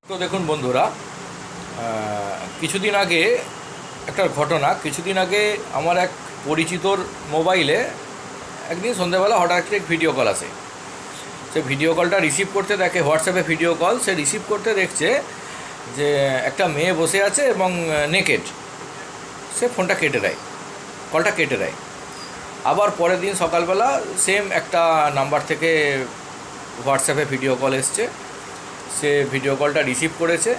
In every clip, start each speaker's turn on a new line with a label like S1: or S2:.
S1: তো দেখুন বন্ধুরা, কিছুদিন আগে একটা ঘটনা। কিছুদিন আগে আমার এক পরিচিতর মোবাইলে একদিন সন্ধ্যাবেলা হঠাৎ একটা ভিডিও কল আসে। সে ভিডিও কলটা রিসিভ করতে দেখে, হোয়াটসঅ্যাপে ভিডিও কল, সে রিসিভ করতে দেখছে যে একটা মেয়ে বসে আছে এবং নেকেড। সে ফোনটা কেটে দেয়, কলটা কেটে দেয়। আবার পরের দিন সকালবেলা সেম একটা নাম্বার থেকে হোয়াটসঅ্যাপে ভিডিও কল এসছে। সে ভিডিও কলটা রিসিভ করেছে।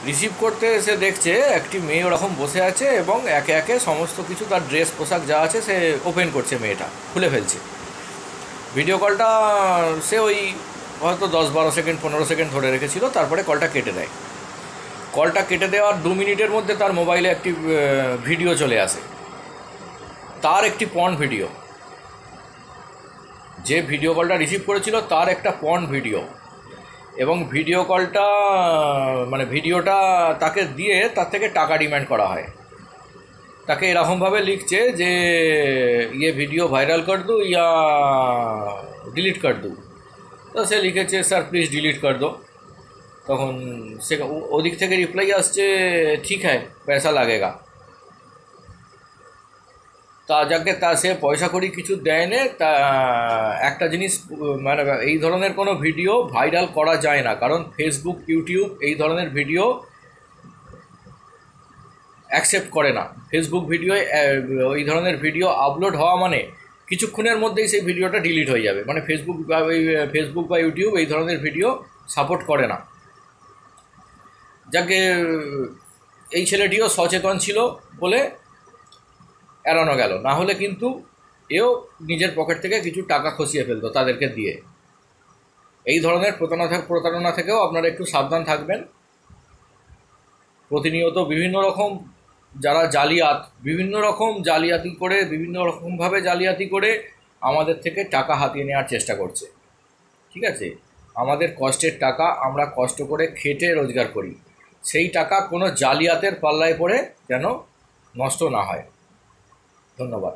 S1: রিসিভ করতে এসে দেখছে একটি মেয়ে ওরকম বসে আছে এবং একে একে সমস্ত কিছু, তার ড্রেস পোশাক যা আছে সে ওপেন করছে, মেয়েটা খুলে ফেলছে। ভিডিও কলটা সে ওই হয়তো 10-12 সেকেন্ড 15 সেকেন্ড ধরে রেখেছিল, তারপরে কলটা কেটে দেয়। কলটা কেটে দেওয়ার 2 মিনিটের মধ্যে তার মোবাইলে একটি ভিডিও চলে আসে, তার একটি পর্ন ভিডিও। যে ভিডিও কলটা রিসিভ করেছিল তার একটা পর্ন ভিডিও, এবং ভিডিও কলটা ভিডিওটা তাকে দিয়ে তার থেকে টাকা ডিম্যান্ড করা হয়। তাকে এরকমভাবে লিখছে যে ইয়ে ভিডিও ভাইরাল কর দো ইয়া ডিলিট কর দো। তো সে লিখেছে স্যার প্লিজ ডিলিট কর দো। তখন সে ওদিক থেকে রিপ্লাই আসছে ঠিক হ্যায় পয়সা লাগেগা। তা যাকে তা সে পয়সা করি কিছু দেয় না। তা একটা জিনিস, এই ধরনের কোনো ভিডিও ভাইরাল করা যায় না, কারণ ফেসবুক, ইউটিউব এই ধরনের ভিডিও অ্যাকসেপ্ট করে না। ফেসবুক ভিডিও, ওই ধরনের ভিডিও আপলোড হওয়া মানে কিছুক্ষণের মধ্যেই সেই ভিডিওটা ডিলিট হয়ে যাবে। ফেসবুক বা ইউটিউব এই ধরনের ভিডিও সাপোর্ট করে না। যাকে এই ছেলেটিও সচেতন ছিল বলে এড়ানো গেল, না হলে কিন্তু এও নিজের পকেট থেকে কিছু টাকা খসিয়ে ফেলতো তাদেরকে দিয়ে। এই ধরনের প্রতারণা থেকেও আপনারা একটু সাবধান থাকবেন। প্রতিনিয়ত বিভিন্ন রকম যারা বিভিন্ন রকম জালিয়াতি করে, বিভিন্ন রকমভাবে জালিয়াতি করে আমাদের থেকে টাকা হাতিয়ে নেওয়ার চেষ্টা করছে। ঠিক আছে, আমাদের কষ্টের টাকা আমরা কষ্ট করে খেটে রোজগার করি, সেই টাকা কোনো জালিয়াতের পাল্লায় পড়ে যেন নষ্ট না হয়। ধন্যবাদ।